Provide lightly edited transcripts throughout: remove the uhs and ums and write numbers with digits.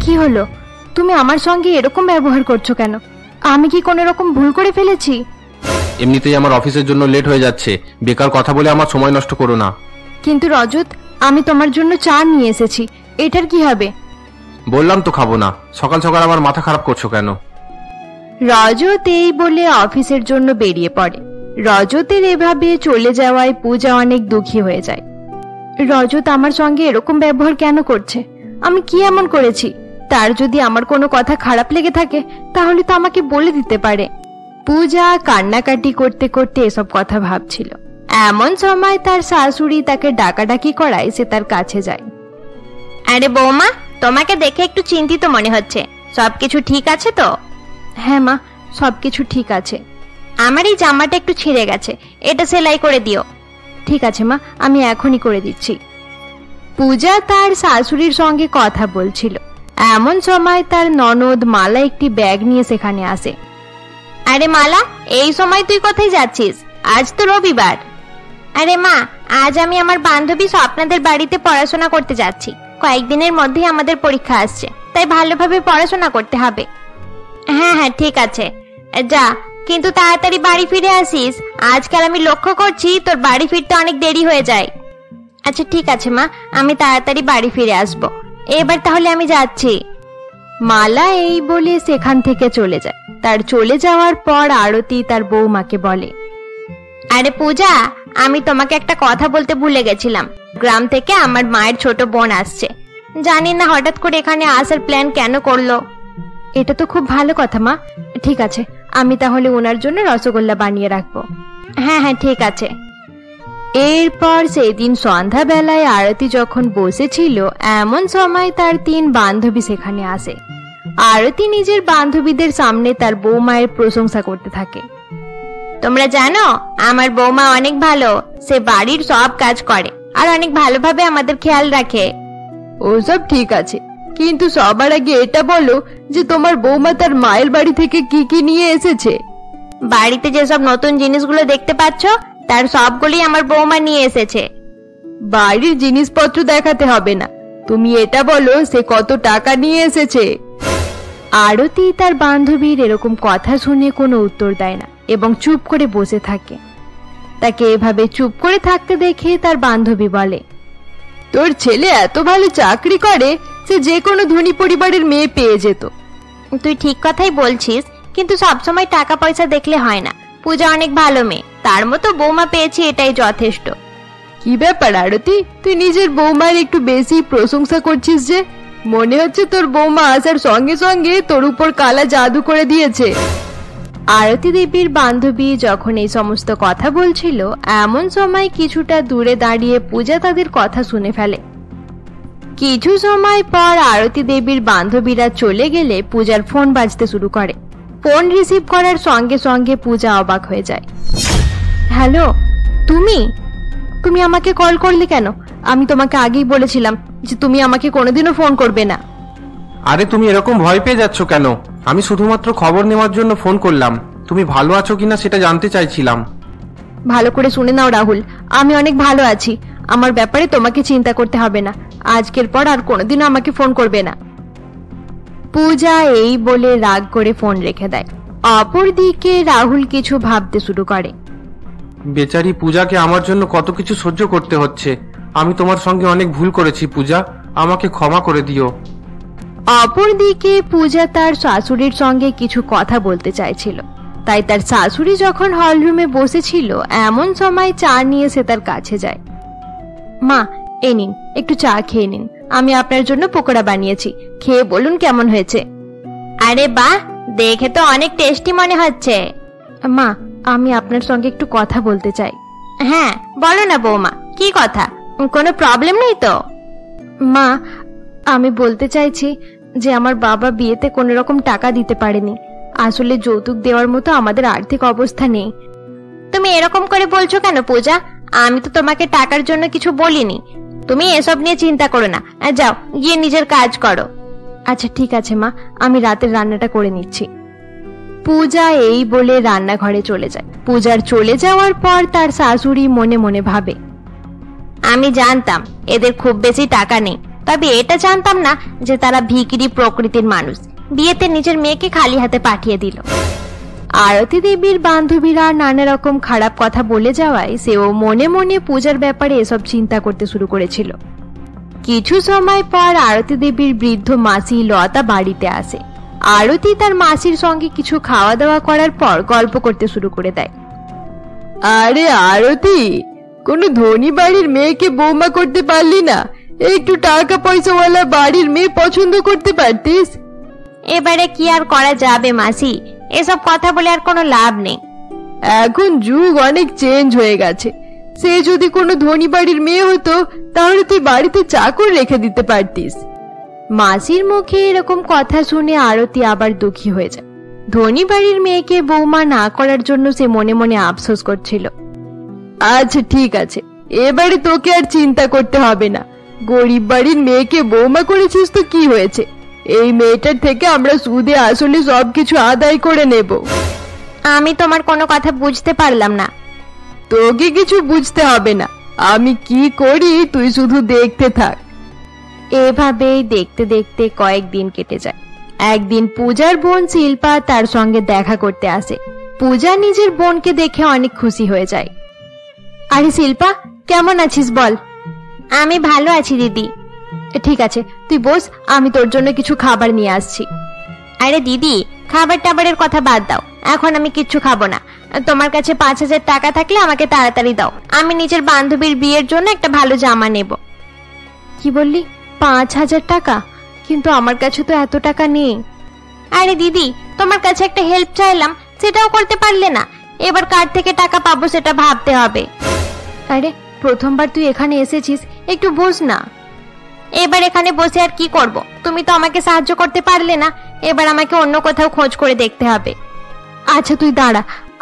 কি হলো? তুমি আমার সঙ্গে এরকম ব্যবহার করছো কেন? আমি কি কোনো রকম ভুল করে ফেলেছি? এমনিতেই আমার অফিসের জন্য লেট হয়ে যাচ্ছে, বেকার কথা বলে আমার সময় নষ্ট করো না। কিন্তু রজত, আমি তোমার জন্য চা নিয়ে এসেছি, এটার কি হবে? বললাম তো খাবো না। সকাল সকাল আমার মাথা খারাপ করছো কেন? রজত এই বলে অফিসের জন্য বেরিয়ে পড়ে। রজতের এভাবে চলে যাওয়ায় পূজা অনেক দুঃখী হয়ে যায়। রজত আমার সঙ্গে এরকম ব্যবহার কেন করছে? আমি কি এমন করেছি? তার যদি আমার কোনো কথা খারাপ লেগে থাকে তাহলে তো আমাকে বলে দিতে পারে। পূজা কান্নাকাটি করতে করতে এসব কথা ভাবছিল। এমন সময় তার শাশুড়ি তাকে ডাকাডাকি করায় সে তার কাছে যায়। আরে বৌমা, তোমাকে দেখে একটু চিন্তিত মনে হচ্ছে, সবকিছু ঠিক আছে তো? হ্যাঁ মা, সবকিছু ঠিক আছে। আমার এই জামাটা একটু ছিঁড়ে গেছে, এটা সেলাই করে দিও। ঠিক আছে মা, আমি এখনই করে দিচ্ছি। পূজা তার শাশুড়ির সঙ্গে কথা বলছিল। এমন সময় তার ননদ মালা একটি ব্যাগ নিয়ে সেখানে আসে। আরে মালা, এই সময় তুই কোথায় যাচ্ছিস? আজ তো রবিবার। আরে মা, আজ আমি আমার বান্ধবী স্বপ্নাদের বাড়িতে পড়াশোনা করতে যাচ্ছি। কয়েকদিনের মধ্যেই আমাদের পরীক্ষা আসছে, তাই ভালোভাবে পড়াশোনা করতে হবে। হ্যাঁ হ্যাঁ ঠিক আছে, যা, কিন্তু তাড়াতাড়ি বাড়ি ফিরে আসিস। আজকাল আমি লক্ষ্য করছি তোর বাড়ি ফিরতে অনেক দেরি হয়ে যায়। আচ্ছা ঠিক আছে মা, আমি তাড়াতাড়ি বাড়ি ফিরে আসবো। এবার তাহলে আমি যাচ্ছি। মালা এই বলে সেখান থেকে চলে যায়। তার চলে যাওয়ার পর আরতি তার বৌমাকে বলে, আরে পূজা, আমি তোমাকে একটা কথা বলতে ভুলে গেছিলাম। গ্রাম থেকে আমার মায়ের ছোট বোন আসছে। জানি না হঠাৎ করে এখানে আসার প্ল্যান কেন করলো। এটা তো খুব ভালো কথা মা। ঠিক আছে, আমি তাহলে ওনার জন্য রসগোল্লা বানিয়ে রাখবো। হ্যাঁ হ্যাঁ ঠিক আছে। এরপর সেদিন সন্ধ্যাবেলায় আরতি যখন বসেছিল এমন সময় তার 3 বান্ধবী সেখানে আসে। আরতি নিজের বান্ধবীদের সামনে তার বৌমায়ের প্রশংসা করতে থাকে। তোমরা জানো, আমার বৌমা অনেক ভালো। সে বাড়ির সব কাজ করে আর অনেক ভালোভাবে আমাদের খেয়াল রাখে। ওসব ঠিক আছে, কিন্তু সবার আগে এটা বলো যে তোমার বৌমা তার মায়ের বাড়ি থেকে কি কি নিয়ে এসেছে। বাড়িতে যেসব নতুন জিনিসগুলো দেখতে পাচ্ছ তার সবগুলি আমার বৌমা নিয়ে এসেছে। বাড়ির জিনিসপত্র দেখাতে হবে না, তুমি এটা বলো সে কত টাকা নিয়ে এসেছে। আরতি তার বান্ধবীর এরকম কথা শুনে কোনো উত্তর দেয় না এবং চুপ করে বসে থাকে। তাকে এভাবে চুপ করে থাকতে দেখে তার বান্ধবী বলে, তোর ছেলে এত ভালো চাকরি করে, সে যে কোনো ধনী পরিবারের মেয়ে পেয়ে যেত। তুই ঠিক কথাই বলছিস, কিন্তু সবসময় টাকা পয়সা দেখলে হয় না। পূজা অনেক ভালো মেয়ে, তার মতো বৌমা পেয়েছি, এটাই যথেষ্ট। কি ব্যাপার আরতি, তুই নিজের বৌমার একটু বেশি প্রশংসা করছিস যে? মনে হচ্ছে তোর বৌমা আসার সঙ্গে সঙ্গে তোর উপর কালা জাদু করে দিয়েছে। আরতি দেবীর বান্ধবী যখন এই সমস্ত কথা বলছিল এমন সময় কিছুটা দূরে দাঁড়িয়ে পূজা তাদের কথা শুনে ফেলে। কিছু সময় পর আরতি দেবীর বান্ধবীরা চলে গেলে পূজার ফোন বাজতে শুরু করে। ফোন রিসিভ করার সঙ্গে সঙ্গে পূজা অবাক হয়ে যায়। হ্যালো, তুমি আমাকে কল করলে কেন? আমি তোমাকে আগেই বলেছিলাম যে তুমি আমাকে কোনোদিনও ফোন করবে না। আরে তুমি এরকম ভয় পেয়ে যাচ্ছ কেন? আমি শুধুমাত্র খবর নেওয়ার জন্য ফোন করলাম। তুমি ভালো আছো কিনা সেটা জানতে চাইছিলাম। ভালো করে শুনে নাও রাহুল, আমি অনেক ভালো আছি। আমার ব্যাপারে তোমাকে চিন্তা করতে হবে না। আজকের পর আর কোনোদিনও আমাকে ফোন করবে না। পূজা এই বলে রাগ করে ফোন রেখে দেয়। অপরদিকে রাহুল কিছু ভাবতে শুরু করে। বেচারি পূজাকে আমার জন্য কত কিছু সহ্য করতে হচ্ছে। আমি তোমার সঙ্গে অনেক ভুল করেছি পূজা, আমাকে ক্ষমা করে দিও। অপরদিকে পূজা তার শাশুড়ির সঙ্গে কিছু কথা বলতে চাইছিল, তাই তার শাশুড়ি যখন হলরুমে বসেছিল এমন সময় চা নিয়ে সে তার কাছে যায়। মা, এই নিন, একটু চা খেয়ে নিন। আমি আপনার জন্য পকোড়া বানিয়েছি, খেয়ে বলুন কেমন হয়েছে। আরে বাহ, দেখে তো অনেক টেস্টি মনে হচ্ছে। মা, আমি আপনার সঙ্গে একটু কথা বলতে চাই। হ্যাঁ বলো না বৌমা, কি কথা? কোনো প্রবলেম নেই তো? মা, আমি বলতে চাইছি যে আমার বাবা বিয়েতে কোনো রকম টাকা দিতে পারেনি। আসলে যৌতুক দেওয়ার মতো আমাদের আর্থিক অবস্থা নেই। তুমি এরকম করে বলছো কেন পূজা? আমি তো তোমাকে টাকার জন্য কিছু বলিনি। তুমি এসব নিয়ে চিন্তা করো না, যাও গিয়ে নিজের কাজ করো। আচ্ছা ঠিক আছে মা, আমি রাতের রান্নাটা করে নিচ্ছি। পূজা এই বলে রান্নাঘরে চলে যায়। পূজার চলে যাওয়ার পর তার শাশুড়ি মনে মনে ভাবে, আমি জানতাম এদের খুব বেশি টাকা নেই, তবে এটা জানতাম না যে তারা ভিখিরি প্রকৃতির মানুষ। বিয়েতে নিজের মেয়েকে খালি হাতে পাঠিয়ে দিল। আরতি দেবীর বান্ধবীরা নানা রকম খারাপ কথা বলে যাওয়ায় সেও মনে মনে পূজার ব্যাপারে এসব চিন্তা করতে শুরু করেছিল। কিছু সময় পর আরতি দেবীর বৃদ্ধ মাসি লতা বাড়িতে আসে। আরতি তার মাসির সঙ্গে কিছু খাওয়া দাওয়া করার পর গল্প করতে শুরু করে দেয়। আরে আরতি, কোনো ধনী বাড়ির মেয়েকে বৌমা করতে পারলি না? একটু টাকা পয়সাওয়ালা বাড়ির মেয়ে পছন্দ করতে পারতিস। এবারে কি আর করা যাবে মাসি, এসব কথা বলে আর কোনো লাভ নেই। এখন যুগ অনেক চেঞ্জ হয়ে গেছে। সে যদি কোনো ধনী বাড়ির মেয়ে হতো তাহলে তুই বাড়িতে চাকর রেখে দিতে পারতিস। মাসির মুখে এরকম কথা শুনে আরতি আবার দুঃখী হয়ে যায়। ধনী বাড়ির মেয়েকে বৌমা না করার জন্য সে মনে মনে আফসোস করছিল। আচ্ছা ঠিক আছে, এবারে তোকে আর চিন্তা করতে হবে না। গরিব বাড়ির মেয়েকে বৌমা করেছিস তো কি হয়েছে? এই মেয়েটার থেকে আমরা সুদে আসলে সবকিছু আদায় করে নেব। আমি তোমার কোনো কথা বুঝতে পারলাম না। তোকে কিছু বুঝতে হবে না, আমি কি করি তুই শুধু দেখতে থাক। এভাবেই দেখতে দেখতে কয়েকদিন কেটে যায়। একদিন পূজার বোন শিল্পা তার সঙ্গে দেখা করতে আসে। পূজা নিজের বোনকে দেখে অনেক খুশি হয়ে যায়। আরে শিল্পা, কেমন আছিস বল? আমি ভালো আছি দিদি। ঠিক আছে, তুই বস, আমি তোর জন্য কিছু খাবার নিয়ে আসছি। আরে দিদি, খাবার টাবারের কথা বাদ দাও, এখন আমি কিচ্ছু খাবো না। তোমার কাছে 5,000 টাকা থাকলে আমাকে তাড়াতাড়ি দাও, আমি নিজের বান্ধবীর বিয়ের জন্য একটা ভালো জামা নেব। কি বললি? 5,000 টাকা? কিন্তু আমার কাছে তো এত টাকা নেই। আরে দিদি, তোমার কাছে একটা হেল্প চাইলাম, সেটাও করতে পারলে না। এবার কার থেকে টাকা পাবো সেটা ভাবতে হবে। আরে প্রথমবার তুই এখানে এসেছিস, একটু বস না। এবার এখানে বসে আর কি করব? তুমি তো আমাকে সাহায্য করতে পারলে না, এবার আমাকে অন্য কোথাও খোঁজ করে দেখতে হবে। আচ্ছা তুই দাঁড়া,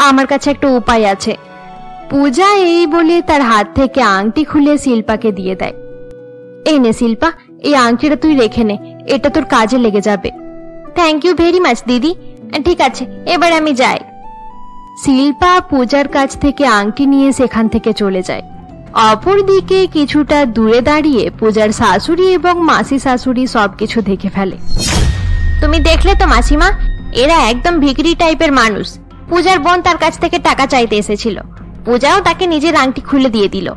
আমার কাছে একটা উপায় আছে। পূজা এই বলে তার হাত থেকে আংটি খুলে শিল্পাকে দিয়ে দেয়। এই নে শিল্পা, এই আংটিটা তুই রেখে নে, এটা তোর কাজে লেগে যাবে। থ্যাংক ইউ ভেরি মাচ দিদি। ঠিক আছে, এবার আমি যাই। শিল্পা পূজার কাছ থেকে আংটি নিয়ে সেখান থেকে চলে যায়। অপরদিকে কিছুটা দূরে দাঁড়িয়ে পূজার শাশুড়ি এবং মাসি শাশুড়ি সবকিছু দেখে ফেলে। তুমি দেখলে তো মাসিমা, এরা একদম ভিখারি টাইপের মানুষ। পূজার বোন তার কাছ থেকে টাকা চাইতে এসেছিল, পূজাও তাকে নিজের আংটি খুলে দিয়ে দিল।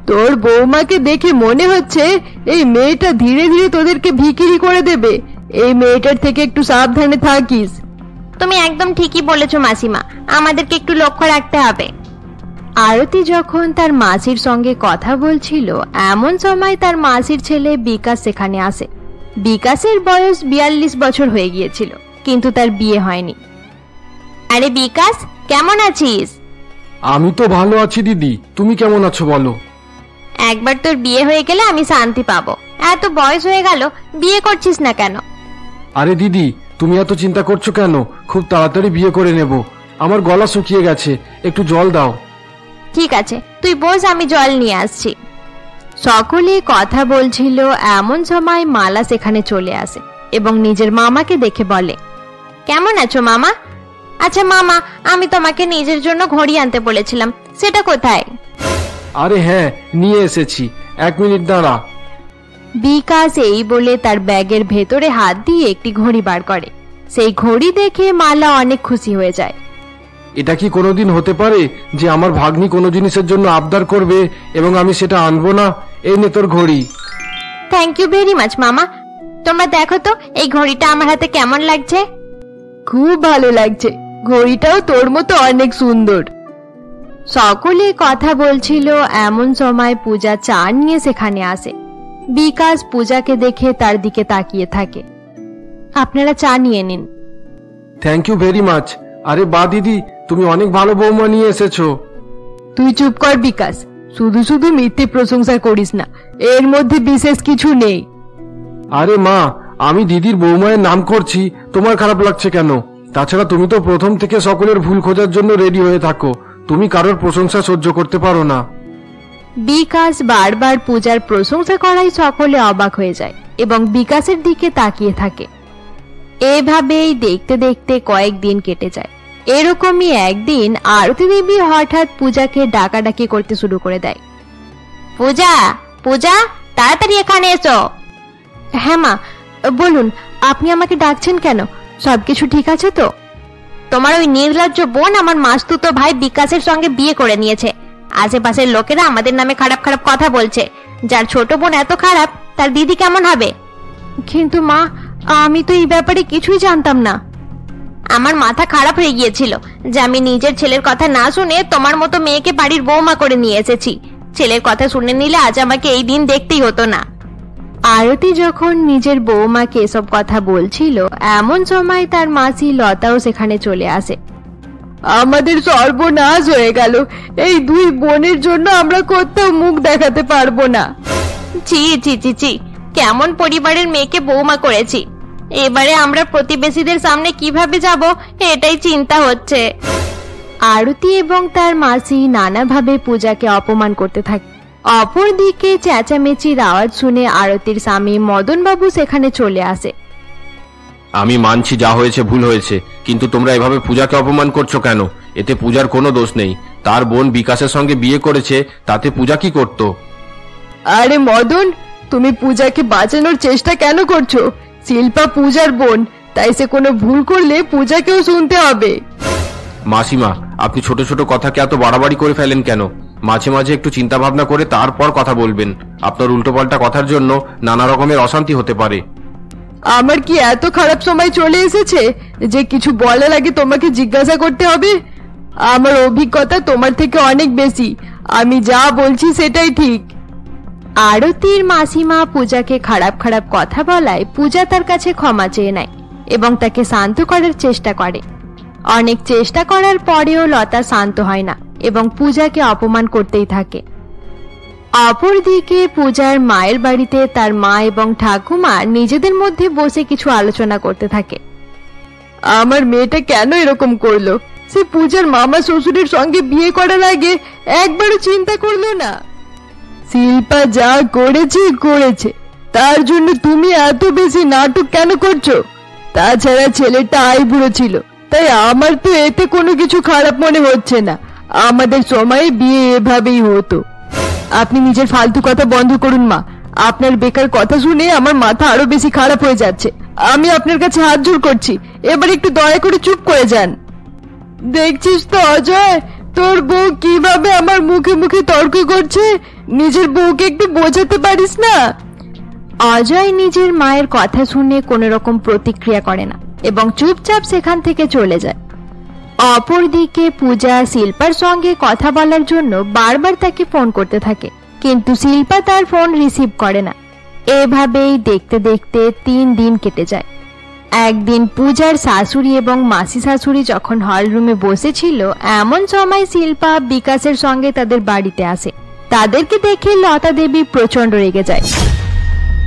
তোর বৌমাকে দেখে মনে হচ্ছে এই মেয়েটা ধীরে ধীরে তোদেরকে ভিখারি করে দেবে। এই মেয়েটার থেকে একটু সাবধানে থাকিস। তুমি একদম ঠিকই বলেছো মাসিমা, আমাদেরকে একটু লক্ষ্য রাখতে হবে। আরতি যখন তার মাসির সঙ্গে কথা বলছিল এমন সময় তার মাসির ছেলে বিকাশ সেখানে আসে। বিকাশের বয়স 42 বছর হয়ে গিয়েছিল, কিন্তু তার বিয়ে হয়নি। আরে বিকাশ, কেমন আছিস? আমি তো ভালো আছি দিদি, তুমি কেমন আছো বলো? একবার তোর বিয়ে হয়ে গেলে আমি শান্তি পাবো। এত বয়স হয়ে গেল, বিয়ে করছিস না কেন? আরে দিদি, তুমি এত চিন্তা করছো কেন? খুব তাড়াতাড়ি বিয়ে করে নেব। আমার গলা শুকিয়ে গেছে, একটু জল দাও। ঠিক আছে, তুই বস, আমি জল নিয়ে আসছি। সকলে কথা বলছিল এমন সময় মালা সেখানে চলে আসে এবং নিজের মামাকে দেখে বলে, কেমন আছো মামা? আচ্ছা মামা, আমি তোমাকে নিজের জন্য ঘড়ি আনতে বলেছিলাম, সেটা কোথায়? আরে হ্যাঁ, নিয়ে এসেছি, 1 মিনিট দাঁড়া। বিকাশ এই বলে তার ব্যাগের ভেতরে হাত দিয়ে একটি ঘড়ি বার করে। সেই ঘড়ি দেখে মালা অনেক খুশি হয়ে যায়। এটা কি কোনোদিন হতে পারে যে আমার ভাগ্নি কোনো জিনিসের জন্য আবদার করবে এবং আমি সেটা আনবো না? এই নে তোর ঘড়ি। থ্যাংক ইউ ভেরি মাচ মামা। তোমরা দেখো তো এই ঘড়িটা আমার হাতে কেমন লাগছে? খুব ভালো লাগছে, ঘড়িটাও তোর মতো অনেক সুন্দর। সকলে কথা বলছিল এমন সময় পূজা চা নিয়ে সেখানে আসে। বিকাশ পূজাকে দেখে তার দিকে তাকিয়ে থাকে। আপনারা চা নিয়ে নিন। Thank you very much. আরে বা দিদি, তুমি অনেক ভালো বৌমা নিয়ে এসেছো। তুই চুপ কর বিকাশ, শুধু শুধু মিথ্যে প্রশংসা করিস না, এর মধ্যে বিশেষ কিছু নেই। আরে মা, আমি দিদির বৌমায়ের নাম করছি, তোমার খারাপ লাগছে কেন? তাছাড়া তুমি তো প্রথম থেকে সকলের ভুল খোঁজার জন্য রেডি হয়ে থাকো, তুমি কারোর প্রশংসা সহ্য করতে পারো না। বিকাশ বারবার পূজার প্রশংসা করায় সকলে অবাক হয়ে যায় এবং বিকাশের দিকে তাকিয়ে থাকে। এভাবেই দেখতে দেখতে কয়েকদিন কেটে যায়। এরকমই একদিন আরতি দেবী হঠাৎ পূজাকে ডাকাডাকি করতে শুরু করে দেয়। পূজা, পূজা, তাড়াতাড়ি এখানে এসো। হ্যাঁ মা, বলুন আপনি আমাকে ডাকছেন কেন? সবকিছু ঠিক আছে তো? তোমার ওই নির্লজ্জ বোন আমার মাসতুতো ভাই বিকাশের সঙ্গে বিয়ে করে নিয়েছে। আশেপাশের লোকেরা আমাদের নামে খারাপ খারাপ কথা বলছে। যার ছোট বোন এত খারাপ, তার দিদি কেমন হবে? কিন্তু মা, আমি তো এই ব্যাপারে কিছুই জানতাম না। আমার মাথা খারাপ হয়ে গিয়েছিল যে আমি নিজের ছেলের কথা না শুনে তোমার মতো মেয়েকে বাড়ির বৌমা করে নিয়ে এসেছি। ছেলের কথা শুনে নিলে আজ আমাকে এই দিন দেখতেই হতো না। আরতি যখন নিজের বৌমাকে এসব কথা বলছিল, এমন সময় তার মাসি লতাও সেখানে চলে আসে। আমাদের সর্বনাশ হয়ে গেল, এই দুই বোনের জন্য আমরা কোথাও মুখ দেখাতে পারবো না। ছি ছি ছি ছি, কেমন পরিবারের মেয়েকে বৌমা করেছি। এবারে আমরা প্রতিবেশীদের সামনে কিভাবে যাব, এটাই চিন্তা হচ্ছে। আরতি এবং তার মাসি নানাভাবে পূজাকে অপমান করতে থাকে। অপরদিকে চেঁচামেচির আওয়াজ শুনে আরতির স্বামী মদন বাবু সেখানে চলে আসে। আমি মানছি যা হয়েছে ভুল হয়েছে, কিন্তু তোমরা এভাবে পূজাকে অপমান করছো কেন? এতে পূজার কোনো দোষ নেই। তার বোন বিকাশের সঙ্গে বিয়ে করেছে, তাতে পূজা কি করত? আরে মদন, তুমি পূজাকে বাঁচানোর চেষ্টা কেন করছো? শিল্পা পূজার বোন, তাই সে কোনো ভুল করলে পূজাকেও শুনতে হবে। মাসিমা, আপনি ছোট ছোট কথাকে এত বাড়াবাড়ি করে ফেলেন কেন? মাঝে মাঝে একটু চিন্তা ভাবনা করে তারপর কথা বলবেন। আপনার উল্টোপাল্টা কথার জন্য নানা রকমের অশান্তি হতে পারে। আমার কি এত খারাপ সময় চলে এসেছে যে কিছু বলার আগে তোমাকে জিজ্ঞাসা করতে হবে? আমার অভিজ্ঞতা তোমার থেকে অনেক বেশি, আমি যা বলছি সেটাই ঠিক। আরতির মাসিমা পূজাকে খারাপ খারাপ কথা বলায় পূজা তার কাছে ক্ষমা চেয়ে নেয় এবং তাকে শান্ত করার চেষ্টা করে। অনেক চেষ্টা করার পরেও লতা শান্ত হয় না এবং পূজাকে অপমান করতেই থাকে। অপরদিকে পূজার মায়ের বাড়িতে তার মা এবং ঠাকুমা নিজেদের মধ্যে বসে কিছু আলোচনা করতে থাকে। আমার মেয়েটা কেন এরকম করলো? সে পূজার মামা শ্বশুরের সঙ্গে বিয়ে করার আগে একবারও চিন্তা করলো না। শিল্পা যা করেছে, তার জন্য তুমি এত বেশি নাটক কেন করছো? তাছাড়া ছেলেটা আইবুড়ো ছিল, তাই আমার তো এতে কোনো কিছু খারাপ মনে হচ্ছে না। আমাদের সময়ে বিয়ে এভাবেই হতো। আপনি নিজের ফালতু কথা বন্ধ করুন মা। আপনার বেকার কথা শুনে আমার মাথা আরো বেশি খারাপ হয়ে যাচ্ছে। আমি আপনার কাছে হাত জোড় করছি, এবার একটু দয়া করে চুপ করে যান। দেখছিস তো অজয়, তোর বউ কিভাবে আমার মুখে মুখে তর্ক করছে। নিজের বউকে একটু বোঝাতে পারিস না? অজয় নিজের মায়ের কথা শুনে কোনো রকম প্রতিক্রিয়া করে না এবং চুপচাপ সেখান থেকে চলে যায়। অপরদিকে পূজা শিল্পার সঙ্গে কথা বলার জন্য বারবার তাকে ফোন করতে থাকে, কিন্তু শিল্পা তার ফোন রিসিভ করে না। এভাবেই দেখতে দেখতে 3 দিন কেটে যায়। একদিন পূজার শাশুড়ি এবং মাসি শাশুড়ি যখন হল রুমে বসেছিল, এমন সময় শিল্পা বিকাশের সঙ্গে তাদের বাড়িতে আসে। তাদেরকে দেখে লতা দেবী প্রচন্ড রেগে যায়।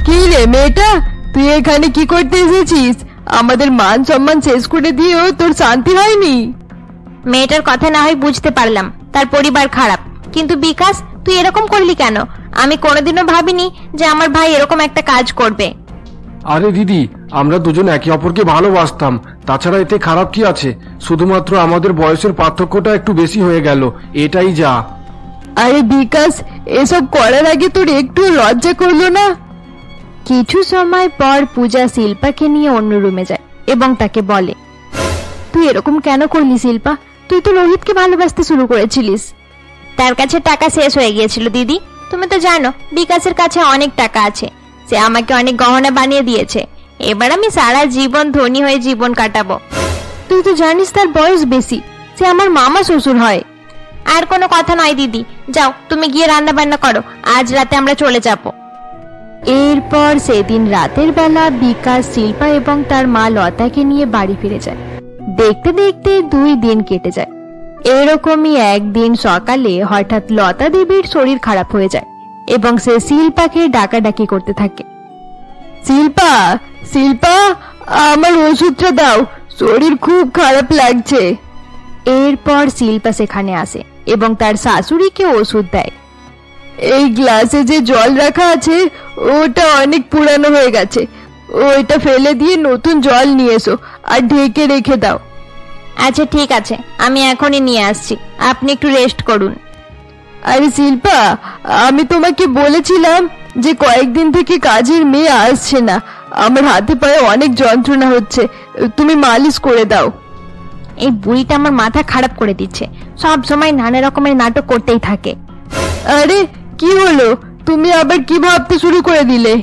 কি রে মেয়েটা, তুই এখানে কি করতে এসেছিস? আমাদের মান সম্মান শেষ করে দিয়েও তোর শান্তি হয়নি? মেয়েটার কথা না হয় বুঝতে পারলাম, তার পরিবার খারাপ, কিন্তু বিকাশ তুই এরকম করলি কেন? আমি কোনোদিনও ভাবিনি যে আমার ভাই এরকম একটা কাজ করবে। আরে দিদি, আমরা দুজন একে অপরকে ভালোবাসতাম, তাছাড়া এতে খারাপ কি আছে? শুধুমাত্র আমাদের বয়সের পার্থক্যটা একটু বেশি হয়ে গেল, এটাই যা। আরে বিকাশ, এসব করার আগে তোর একটু লজ্জা করলো না? কিছু সময় পর পূজা শিল্পাকে নিয়ে অন্য রুমে যায় এবং তাকে বলে, তুই এরকম কেন করলি শিল্পা? তুই তো রোহিতকে ভালোবাসতে শুরু করেছিলিস। তার কাছে টাকা শেষ হয়ে গিয়েছিল দিদি। তুমি তো জানো বিকাশের কাছে অনেক টাকা আছে, সে আমাকে অনেক গহনা বানিয়ে দিয়েছে। এবার আমি সারা জীবন ধনী হয়ে জীবন কাটাবো। তুই তো জানিস তার বয়স বেশি, সে আমার মামা শ্বশুর হয়। আর কোনো কথা নয় দিদি, যাও তুমি গিয়ে রান্না বান্না করো, আজ রাতে আমরা চলে যাব। এরপর সেদিন রাতের বেলা বিকাশ শিল্পা এবং তার মা লতাকে নিয়ে বাড়ি ফিরে যায়। দেখতে দেখতে 2 দিন কেটে যায়। এরকমই একদিন সকালে হঠাৎ লতা দেবীর শরীর খারাপ হয়ে যায় এবং সে শিল্পাকে ডাকাডাকি করতে থাকে। শিল্পা, শিল্পা, আমার ওষুধটা দাও, শরীর খুব খারাপ লাগছে। এরপর শিল্পা সেখানে আসে এবং তার শাশুড়িকে ওষুধ দেয়। এই গ্লাসে যে জল রাখা আছে ওটা অনেক পুরানো হয়ে গেছে, ওইটা ফেলে দিয়ে নতুন জল নিয়ে এসো আর ঢেকে রেখে দাও। আচ্ছা ঠিক আছে, আমি এখনই নিয়ে আসছি, আপনি একটু রেস্ট করুন। আরে শিল্পা, আমি তোমাকে বলেছিলাম যে কয়েকদিন থেকে কাজের মেয়ে আসছে না। আমার হাতে পায়ে অনেক যন্ত্রণা হচ্ছে, তুমি মালিশ করে দাও। এই বুড়িটা আমার মাথা খারাপ করে দিচ্ছে, সব সময় নানা রকমের নাটক করতেই থাকে। আরে কি হলো, তুমি আবার কি ভাবতে শুরু করে দিলে?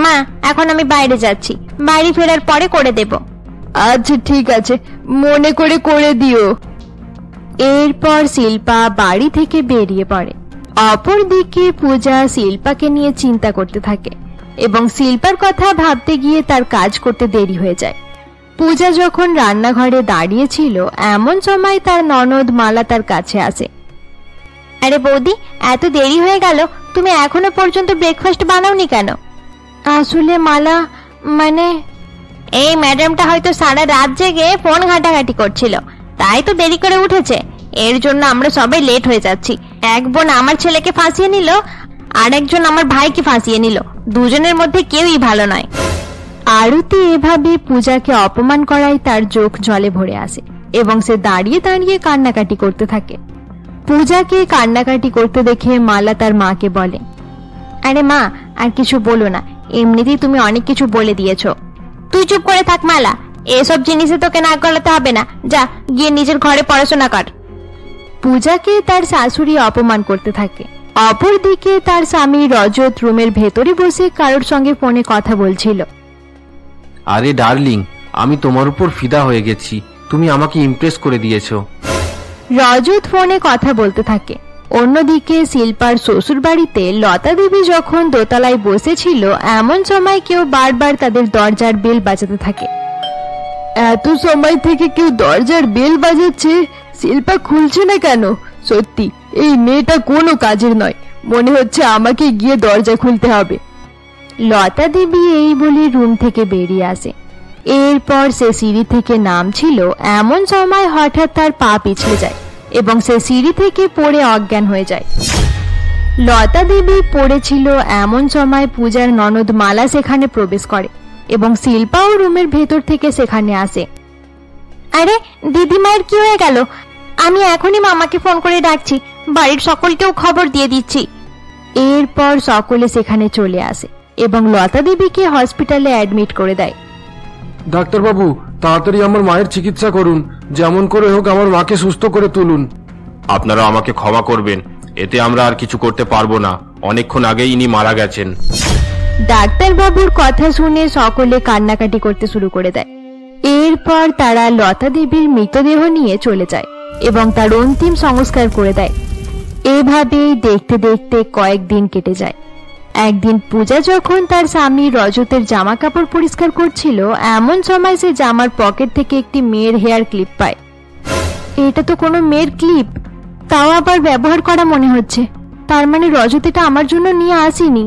মা, এখন আমি বাইরে যাচ্ছি, বাড়ি ফেরার পরে করে দেব। আচ্ছা ঠিক আছে, মনে করে করে দিও। এরপর শিল্পা বাড়ি থেকে বেরিয়ে পড়ে। অপরদিকে পূজা শিল্পাকে নিয়ে চিন্তা করতে থাকে এবং শিল্পার কথা ভাবতে গিয়ে তার কাজ করতে দেরি হয়ে যায়। পূজা যখন রান্নাঘরে দাঁড়িয়ে ছিল এমন সময় তার ননদ মালা তার কাছে আসে। আরে বৌদি, এত দেরি হয়ে গেল, তুমি এখনো পর্যন্ত ব্রেকফাস্ট বানাওনি কেন? আসলে মালা, মানে এই ম্যাডামটা হয়তো সারা রাত জেগে ফোন ঘাটাঘাটি করছিল, তাই তো দেরি করে উঠেছে। এর জন্য আমরা সবাই লেট হয়ে যাচ্ছি। এক বোন আমার ছেলেকে ফাঁসিয়ে নিল, আর একজন আমার ভাইকে ফাঁসিয়ে নিল। দুজনের মধ্যে কেউই ভালো নয়। আরতি এভাবে পূজাকে অপমান করায় তার চোখ জলে ভরে আসে এবং সে দাঁড়িয়ে দাঁড়িয়ে কান্নাকাটি করতে থাকে। পূজাকে কান্নাকাটি করতে দেখে মালা তার মাকে বলে, আরে মা, আর কিছু বলো না, এমনিতেই তুমি অনেক কিছু বলে দিয়েছো। তুই চুপ করে থাক মালা, এসব জিনিসে তোকে নাক গলাতে হবে না। যা গিয়ে নিজের ঘরে পড়াশোনা কর। পূজাকে তার শাশুড়ি অপমান করতে থাকে। অপরদিকে তার স্বামী রজত রুমের ভেতরে বসে কারোর সঙ্গে ফোনে কথা বলছিল। আরে ডার্লিং, আমি তোমার উপর ফিদা হয়ে গেছি, তুমি আমাকে ইমপ্রেস করে দিয়েছো। রজত ফোনে কথা বলতে থাকে। অন্যদিকে শিল্পার শ্বশুর বাড়িতে লতা দেবী যখন দোতলায় বসেছিল এমন সময় কেউ বারবার তাদের দরজার বেল বাজাতে থাকে। এত সময় থেকে কেউ দরজার বেল বাজাচ্ছে, শিল্পা খুলছে না কেন? সত্যি এই মেয়েটা কোনো কাজের নয়, মনে হচ্ছে আমাকে গিয়ে দরজা খুলতে হবে। লতা দেবী এই বলে রুম থেকে বেরিয়ে আসে। এরপর সে সিঁড়ি থেকে নামছিল এমন সময় হঠাৎ তার পা পিছলে যায় এবং সে সিঁড়ি থেকে পড়ে অজ্ঞান হয়ে যায়। লতা দেবী পড়েছিল এমন সময় পূজার ননদ মালা সেখানে প্রবেশ করে এবং শিল্পাও রুমের ভেতর থেকে সেখানে আসে। আরে দিদিমায়ের কি হয়ে গেল? আমি এখনই মামাকে ফোন করে ডাকছি, বাড়ির সকলকেও খবর দিয়ে দিচ্ছি। এরপর সকলে সেখানে চলে আসে এবং লতা দেবীকে হসপিটালে অ্যাডমিট করে দেয়। ডাক্তারবাবু, তাড়াতাড়ি আমার মায়ের চিকিৎসা করুন, যেমন করে হোক আমার মাকে সুস্থ করে তুলুন। আপনারা আমাকে ক্ষমা করবেন, এতে আমরা আর কিছু করতে পারবো না, অনেকক্ষণ আগেই ইনি মারা গেছেন। ডাক্তারবাবুর কথা শুনে সকলে কান্নাকাটি করতে শুরু করে দেয়। এরপর তারা লতা দেবীর মৃতদেহ নিয়ে চলে যায় এবং তার অন্তিম সংস্কার করে দেয়। এভাবেই দেখতে দেখতে কয়েকদিন কেটে যায়। একদিন পূজা যখন তার স্বামী রজতের জামা কাপড় পরিষ্কার করছিল এমন সময় সে জামার পকেট থেকে একটি মেয়ের হেয়ার ক্লিপ পায়। এটা তো কোনো মেয়ের ক্লিপ, তাও আবার ব্যবহার করা মনে হচ্ছে। তার মানে রজত এটা আমার জন্য নিয়ে আসেনি।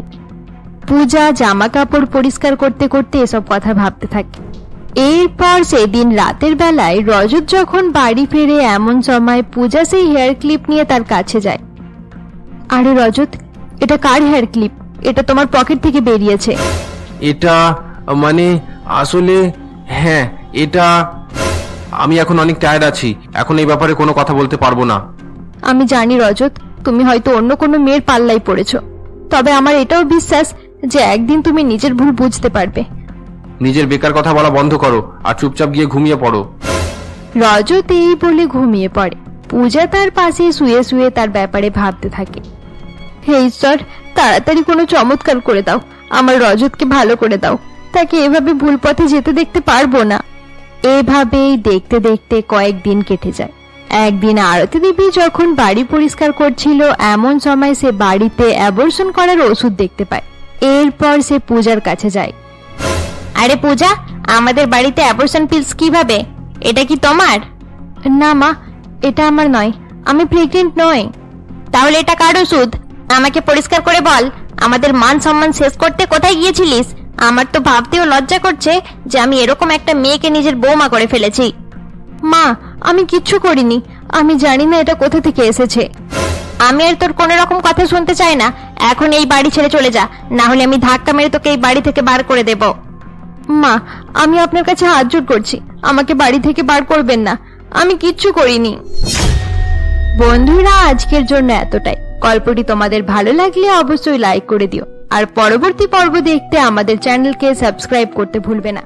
পূজা জামা কাপড় পরিষ্কার করতে করতে এসব কথা ভাবতে থাকে। এরপর সেদিন রাতের বেলায় রজত যখন বাড়ি ফেরে এমন সময় পূজা সেই হেয়ার ক্লিপ নিয়ে তার কাছে যায়। আরে রজত, এটা কার হেয়ার ক্লিপ? এটা তোমার পকেট থেকে বেরিয়েছে। এটা মানে আসলে হ্যাঁ, এটা আমি এখন অনেক টায়ার্ড আছি, এখন এই ব্যাপারে কোনো কথা বলতে পারবো না। আমি জানি রজত, তুমি হয়তো অন্য কোনো মেয়ের পাল্লায় পড়েছো, তবে আমার এটাও বিশ্বাস যে একদিন তুমি নিজের ভুল বুঝতে পারবে। নিজের বেকার কথা বলা বন্ধ করো আর চুপচাপ গিয়ে ঘুমিয়ে পড়ো। রজত এই বলে ঘুমিয়ে পড়ে। পূজা তার পাশে শুয়ে শুয়ে তার ব্যাপারে ভাবতে থাকে। হে ঈশ্বর, তাড়াতাড়ি কোনো চমৎকার করে দাও, আমার রজতকে ভালো করে দাও, তাকে এভাবে ভুল পথে যেতে দেখতে পারবো না। এভাবেই দেখতে দেখতে কয়েকদিন কেটে যায়। একদিন আরতি দেবী যখন বাড়ি পরিষ্কার করছিল এমন সময় সে বাড়িতে অ্যাবর্শন করার ওষুধ দেখতে পায়। এরপর সে পূজার কাছে যায়। আরে পূজা, আমাদের বাড়িতে অ্যাবর্শন পিলস কিভাবে? এটা কি তোমার? না মা, এটা আমার নয়, আমি প্রেগনেন্ট নই। তাহলে এটা কার ওষুধ? আমাকে পরিষ্কার করে বল, আমাদের মান সম্মান শেষ করতে কোথায় গিয়েছিলিস? আমার তো ভাবতেও লজ্জা করছে যে আমি এরকম একটা মেয়েকে নিজের বৌমা করে ফেলেছি। মা, আমি কিচ্ছু করিনি, আমি জানি না এটা কোথা থেকে এসেছে। আমি আর তোর কোনো রকম কথা শুনতে চাই না, এখন এই বাড়ি ছেড়ে চলে যা, না হলে আমি ধাক্কা মেরে তোকে এই বাড়ি থেকে বার করে দেব। মা, আমি আপনার কাছে হাত জোড় করছি, আমাকে বাড়ি থেকে বার করবেন না, আমি কিচ্ছু করিনি। বন্ধুরা, আজকের জন্য এতটাই। গল্পটি তোমাদের ভালো লাগলে অবশ্যই লাইক করে দিও আর পরবর্তী পর্ব দেখতে আমাদের চ্যানেলকে সাবস্ক্রাইব করতে ভুলবে না।